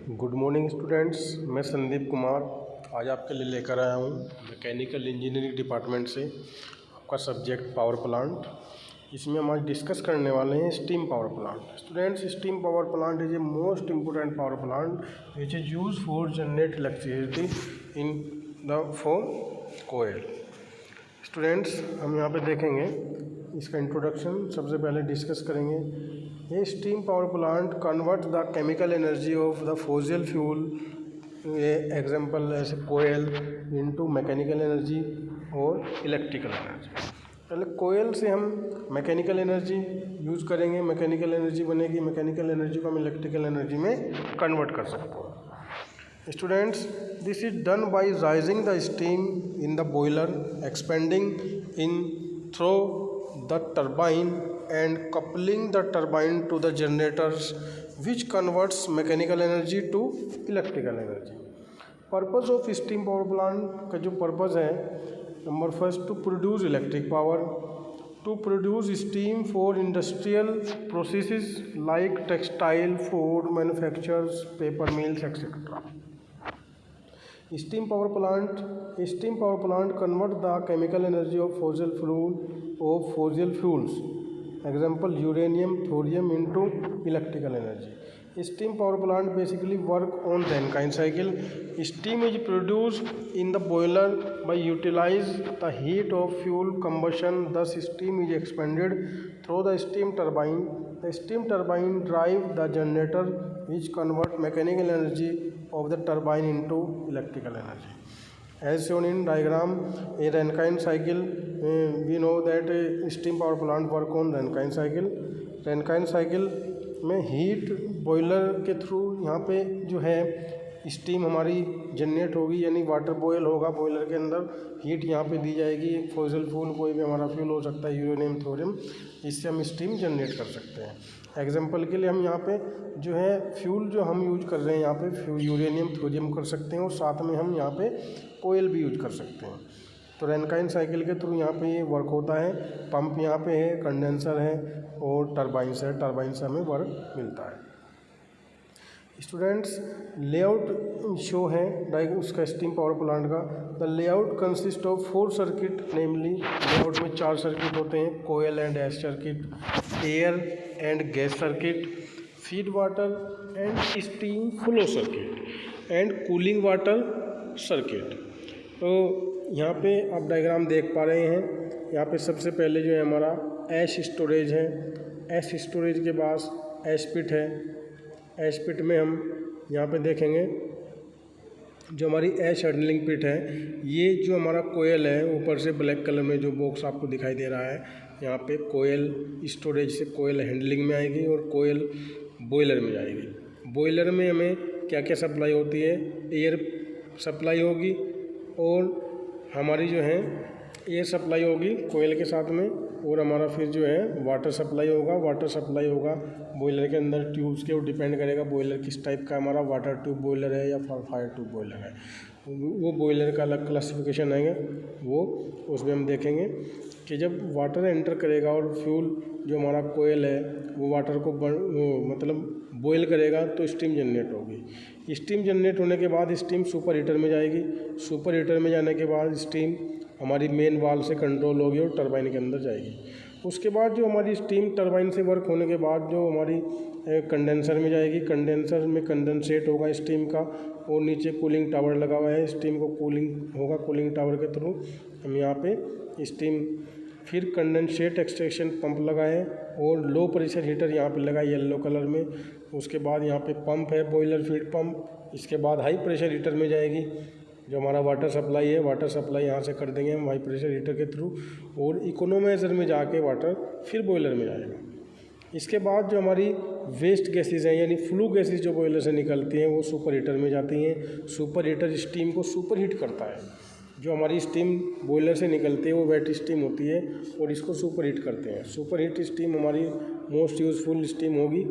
Good morning students, मैं संदीप कुमार आज आपके लिए लेकर आया हूँ मैकेनिकल इंजीनियरिंग डिपार्टमेंट से आपका सब्जेक्ट पावर प्लांट। इसमें हम आज डिस्कस करने वाले हैं steam power plant. Students, steam power plant is a most important power plant which is use for generate electricity in the form कोयल। स्टूडेंट्स, हम यहाँ पे देखेंगे इसका इंट्रोडक्शन सबसे पहले डिस्कस करेंगे। ये steam power plant convert the chemical energy of the fossil fuel, ये एग्जांपल ऐसे कोयल, इनटू मैकेनिकल एनर्जी और इलेक्ट्रिकल एनर्जी। पहले कोयल से हम मैकेनिकल एनर्जी यूज़ करेंगे, मैकेनिकल एनर्जी बनेगी, मैकेनिकल एनर्जी को हम इलेक्ट्रिकल एनर्जी में कन्वर्ट कर सकते हैं। Students, this is done by rising the steam in the boiler, expanding in through the turbine and coupling the turbine to the generators, which converts mechanical energy to electrical energy. Purpose of steam power plant का जो purpose है, number first to produce electric power, to produce steam for industrial processes like textile, food manufacturers, paper mills, etc. Steam power plant convert the chemical energy of fossil fuels, example uranium, thorium, into electrical energy. Steam power plant basically work on Rankine cycle. Steam is produced in the boiler by utilize the heat of fuel combustion. Thus steam is expanded through the steam turbine. The steam turbine drive the generator which convert mechanical energy of the turbine into electrical energy. As shown in diagram, a Rankine cycle, we know that a steam power plant work on Rankine cycle. Rankine cycle में heat boiler के through यहाँ पे जो है steam हमारी generate होगी, यानी water boil होगा, बॉयलर के अंदर हीट यहाँ पे दी जाएगी। एक फॉसिल फ्यूल कोई भी हमारा फ्यूल हो सकता है, यूरेनियम, थोरियम, इससे हम स्टीम जनरेट कर सकते हैं। एग्जांपल के लिए हम यहाँ पे जो है फ्यूल जो हम यूज कर रहे हैं यहाँ पे यूरेनियम, थोरियम कर सकते हैं और साथ में हम यहाँ पे कोयल भी यूज कर सकते हैं। तो रैनकाइन साइकिल के थ्रू यहाँ पे ये वर्क होता है। पंप यहाँ पे है, कंडेंसर है और टरबाइंस है, टरबाइन से हमें वर्क मिलता है। स्टूडेंट्स, लेआउट शो है उसका स्टीम पावर प्लांट का। The layout consist of 4 circuit, namely layout में 4 सर्किट होते हैं, coal and ash circuit, air and gas circuit, feed water and steam flow circuit and cooling water circuit. तो यहाँ पे आप डायग्राम देख पा रहे हैं। यहाँ पे सबसे पहले जो है हमारा ऐश स्टोरेज है, ऐश स्टोरेज के पास ऐश पिट है। ऐश पिट में हम यहाँ पे देखेंगे जो हमारी ऐश हैंडलिंग पिट है, ये जो हमारा कोयल है, ऊपर से ब्लैक कलर में जो बॉक्स आपको दिखाई दे रहा है, यहाँ पे कोयल स्टोरेज से कोयल हैंडलिंग में आएगी और कोयल बॉयलर में जाएगी। बॉयलर में हमें क्या क्या सप्लाई होती है, एयर सप्लाई होगी और हमारी जो है एयर सप्लाई होगी कोयल के साथ में, और हमारा फिर जो है वाटर सप्लाई होगा। वाटर सप्लाई होगा बॉयलर के अंदर ट्यूब्स के ऊपर डिपेंड करेगा बॉयलर किस टाइप का, हमारा वाटर ट्यूब बॉयलर है या फायर ट्यूब बॉयलर है, वो बॉयलर का अलग क्लासिफिकेशन आएगा, वो उसमें हम देखेंगे कि जब वाटर एंटर करेगा और फ्यूल जो हमारा कोयल है वो वाटर को मतलब बॉयल करेगा तो स्टीम जनरेट होगी। स्टीम जनरेट होने के बाद स्टीम सुपर हीटर में जाएगी। सुपर हीटर में जाने के बाद स्टीम हमारी मेन वाल्व से कंट्रोल होगी और टरबाइन के अंदर जाएगी। उसके बाद जो हमारी स्टीम टरबाइन से वर्क होने के बाद जो हमारी कंडेंसर में जाएगी। कंडेंसर में कंडेंसेट होगा स्टीम का और नीचे कूलिंग टावर लगा हुआ है, स्टीम को कूलिंग होगा। कूलिंग टावर के थ्रू हम यहाँ पे स्टीम, फिर कंडेंसेट एक्सट्रैक्शन पंप लगाए और लो प्रेशर हीटर यहाँ पे लगा येलो कलर में। उसके बाद यहाँ पे पंप है, बॉयलर फीड पंप। इसके बाद हाई प्रेशर हीटर में जाएगी जो हमारा वाटर सप्लाई है, वाटर सप्लाई यहाँ से कर देंगे हम हाई प्रेशर हीटर के थ्रू, और इकोनोमाइजर में जाके वाटर फिर बॉयलर में जाएगा। इसके बाद जो हमारी वेस्ट गैसेज हैं, यानी फ्लू गैसेज जो बॉयलर से निकलती हैं, वो सुपर हीटर में जाती हैं। सुपर हीटर स्टीम को सुपर हीट करता है। जो हमारी स्टीम बॉयलर से निकलती है वो वेट स्टीम होती है और इसको सुपर हीट करते हैं। सुपर हीट स्टीम हमारी मोस्ट यूज़फुल स्टीम होगी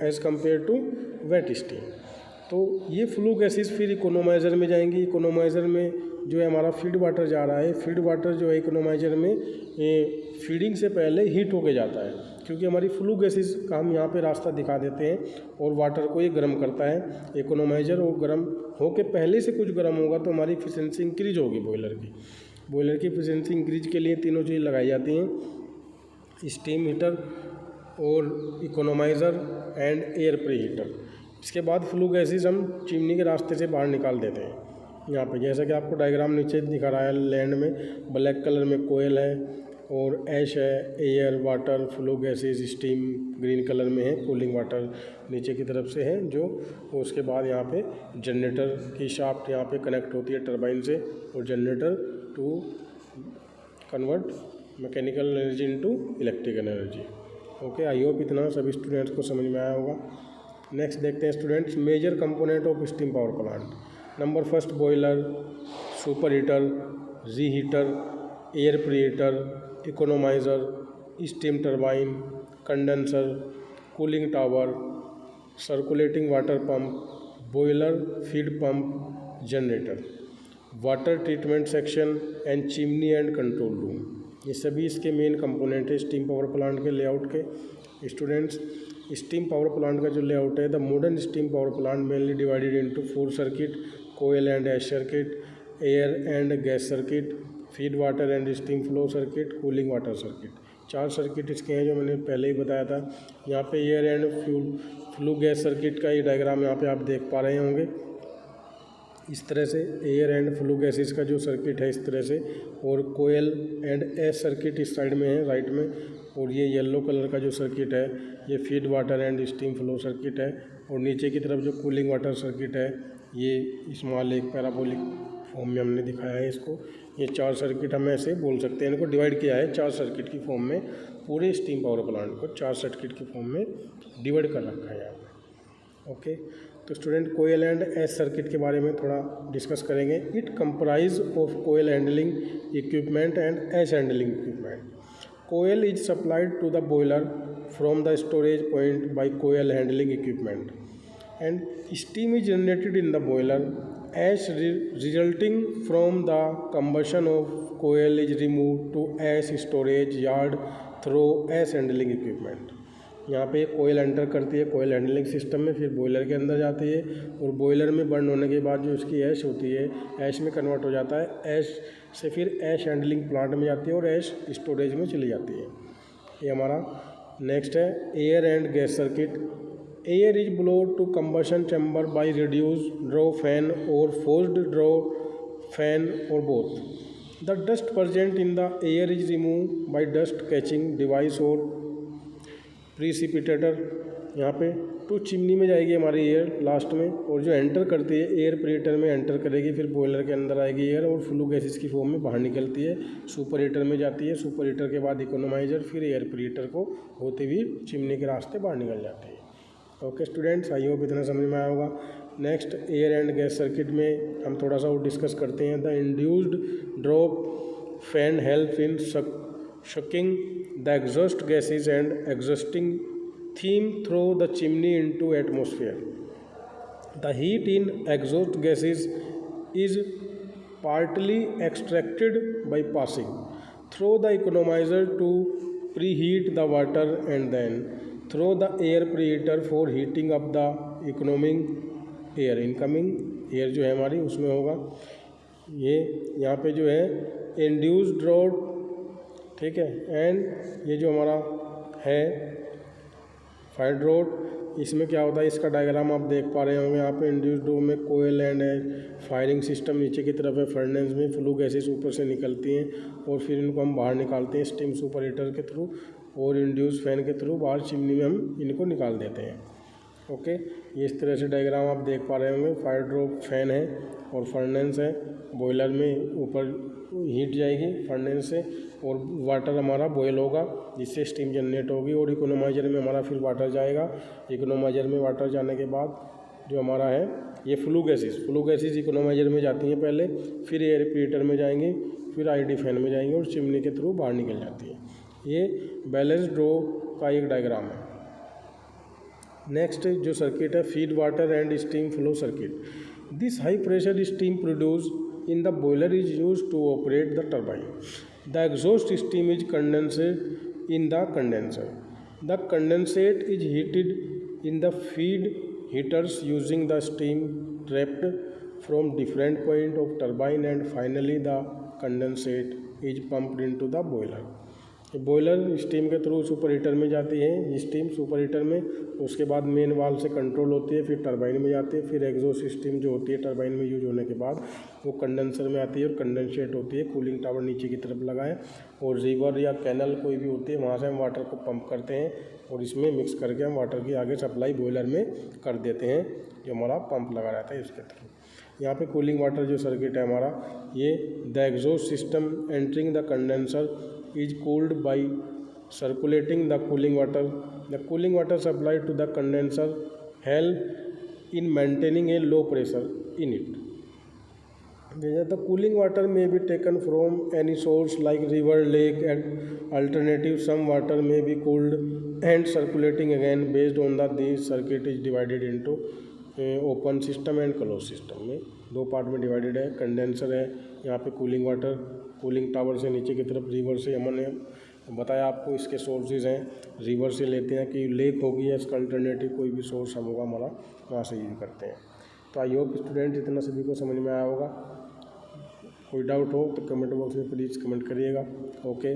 as compare to wet steam. तो ये फ्लू गैसेस फिर इकोनोमाइज़र में जाएंगी। इकोनोमाइज़र में जो है हमारा फीड वाटर जा रहा है, फीड वाटर जो है इकोनोमाइज़र में फीडिंग से पहले हीट होके जाता है। क्योंकि हमारी फ्लू गैसेस का हम यहाँ पे रास्ता दिखा देते हैं और वाटर को ये गर्म करता है इकोनोमाइजर, और गर्म होके पहले से कुछ गर्म होगा तो हमारी एफिशिएंसी इंक्रीज होगी बॉयलर की एफिशिएंसी इंक्रीज के लिए तीनों चीज़ लगाई जाती हैं, स्टीम हीटर और economiser and air pre heater. इसके बाद फ्लू गैसेस हम चिमनी के रास्ते से बाहर निकाल देते हैं। यहाँ पे जैसा कि आपको डायग्राम नीचे दिखा रहा है, लैंड में ब्लैक कलर में कोयल है और ऐश है, air, water, flue gases, steam green colour में है, कूलिंग वाटर नीचे की तरफ से है जो। उसके बाद यहाँ पे जनरेटर की शाफ्ट यहाँ पे कनेक्ट होती है टरबाइन से, और generator to convert mechanical energy into electrical energy. Okay, I hope इतना सभी स्टूडेंट्स को समझ में आया होगा। नेक्स्ट देखते हैं students, major component of steam power plant. Number first, boiler, superheater, reheater, air preheater, economiser, steam turbine, condenser, cooling tower, circulating water pump, boiler, feed pump, generator, water treatment section and chimney and control room. ये सभी इसके main component है steam power plant के layout के। Students, steam power plant का जो layout है, the modern steam power plant mainly divided into 4 circuit, कोयल and ash circuit, air and gas circuit, feed water and steam flow circuit, cooling water circuit. 4 circuit इसके हैं जो मैंने पहले ही बताया था। यहाँ पे air and flue gas circuit का ये डायग्राम यहाँ पे आप देख पा रहे होंगे इस तरह से। एयर एंड फ्लू गैसेस का जो सर्किट है इस तरह से, और कोयल एंड ऐश सर्किट इस साइड में है राइट में, और ये येलो कलर का जो सर्किट है ये feed water and steam flow circuit है, और नीचे की तरफ जो कूलिंग वाटर सर्किट है ये स्मॉल एक पैराबोलिक फॉर्म में हमने दिखाया है इसको। ये 4 सर्किट हम ऐसे बोल सकते हैं, इनको डिवाइड किया है 4 सर्किट की फॉर्म में। पूरे स्टीम पावर प्लांट को 4 सर्किट की फॉर्म में डिवाइड कर रखा है यहाँ पे। ओके, तो स्टूडेंट कोयल एंड ऐश सर्किट के बारे में थोड़ा डिस्कस करेंगे। इट कंप्राइज ऑफ कोयल handling equipment and ash handling equipment. कोयल is supplied to the boiler from the storage point by कोयल handling equipment and steam is generated in the boiler. Ash resulting from the combustion of coal is removed to ash storage yard through ash handling equipment। यहाँ पे कोयल enter करती है कोयल handling system में, फिर boiler के अंदर जाती है, और बॉयलर में बर्न होने के बाद जो इसकी ऐश होती है ऐश में कन्वर्ट हो जाता है। ऐश से फिर ऐश हैंडलिंग प्लांट में जाती है और ऐश स्टोरेज में चली जाती है। ये हमारा नेक्स्ट है air and gas circuit. Air is blown to combustion chamber by reduced draw fan or forced draw fan or both. The dust present in the air is removed by dust catching device or precipitator। यहाँ पे to chimney में जाएगी हमारी air last में, और जो enter करती है एयर प्रीहीटर में एंटर करेगी, फिर बॉयलर के अंदर आएगी एयर और फ्लू गैसेस की फॉर्म में बाहर निकलती है, सुपर हीटर में जाती है, सुपर हीटर के बाद इकोनोमाइजर, फिर एयर प्रीहीटर को होते हुए चिमनी के रास्ते बाहर निकल जाती है। ओके स्टूडेंट्स, आई होप इतना समझ में आया होगा। Next air and gas circuit में हम थोड़ा सा और डिस्कस करते हैं। The induced drop fan help in sucking the exhaust gases and exhausting them through the chimney into atmosphere. The heat in exhaust gases is partly extracted by passing through the economiser to preheat the water and then through the air preheater for heating up the incoming air जो है हमारी उसमें होगा। ये यहाँ पे जो है इंड्यूस्ड ड्रॉप, ठीक है, एंड ये जो हमारा है फायर ड्रॉप, इसमें क्या होता है इसका डायग्राम आप देख पा रहे होंगे। यहाँ पे इंड्यूस्ड ड्रॉप में कोयल एंड फायरिंग सिस्टम नीचे की तरफ है, फर्नेस में फ्लू गैसेस ऊपर से निकलती हैं और फिर इनको हम बाहर निकालते हैं स्टीम सुपर हीटर के थ्रू और इंड्यूस फैन के थ्रू बाहर चिमनी में हम इनको निकाल देते हैं। ओके, ये इस तरह से डायग्राम आप देख पा रहे होंगे। फायर ड्रॉप फैन है और फर्नेस है, बॉयलर में ऊपर हीट जाएगी फर्नेस से और वाटर हमारा बॉयल होगा जिससे स्टीम जनरेट होगी, और इकोनोमाइजर में हमारा फिर वाटर जाएगा। इकोनोमाइजर में वाटर जाने के बाद जो हमारा है ये फ्लू गैसेस इकोनोमाइजर में जाती हैं पहले, फिर एयर प्रीहीटर में जाएंगी, फिर आईडी फैन में जाएंगी और चिमनी के थ्रू बाहर निकल जाती है। ये बैलेंस ड्रॉ का एक डायग्राम है। नेक्स्ट जो सर्किट है feed water and steam flow circuit. This high pressure steam produce in the boiler is used to operate the turbine. The exhaust steam is condensed in the condenser. The condensate is heated in the feed heaters using the steam trapped from different point of turbine and finally the condensate is pumped into the boiler. Boiler steam के through super heater में जाती है steam super heater में, उसके बाद main valve से control होती है, फिर टरबाइन में जाती है, फिर एग्जॉस्ट सिस्टम जो होती है टरबाइन में यूज होने के बाद वो कंडेंसर में आती है और कंडेंसेट होती है, कूलिंग टावर नीचे की तरफ लगा है और रिवर या कैनल कोई भी होती है वहाँ से हम वाटर को पंप करते हैं और इसमें मिक्स करके हम वाटर की आगे सप्लाई बॉयलर में कर देते हैं जो हमारा पंप लगा रहता है इसके थ्रू। यहाँ पे कूलिंग वाटर जो सर्किट है हमारा ये the exhaust system entering the condenser is cooled by circulating the cooling water. The cooling water supplied to the condenser help in maintaining a low pressure in it. The cooling water may be taken from any source like river, lake, and alternative some water may be cooled and circulating again based on the this circuit is divided into open system and close system में दो part में divided है। Condenser है, यहाँ पे cooling water cooling tower से नीचे की तरफ रिवर से हमने बताया आपको इसके सोर्सेज हैं, रिवर से लेते हैं कि लेक होगी या इसका अल्टरनेटिव कोई भी सोर्स हम होगा हमारा वहाँ से यूज करते हैं। तो आई होप स्टूडेंट इतना सभी को समझ में आया होगा। कोई डाउट हो तो कमेंट बॉक्स में प्लीज़ कमेंट करिएगा। ओके।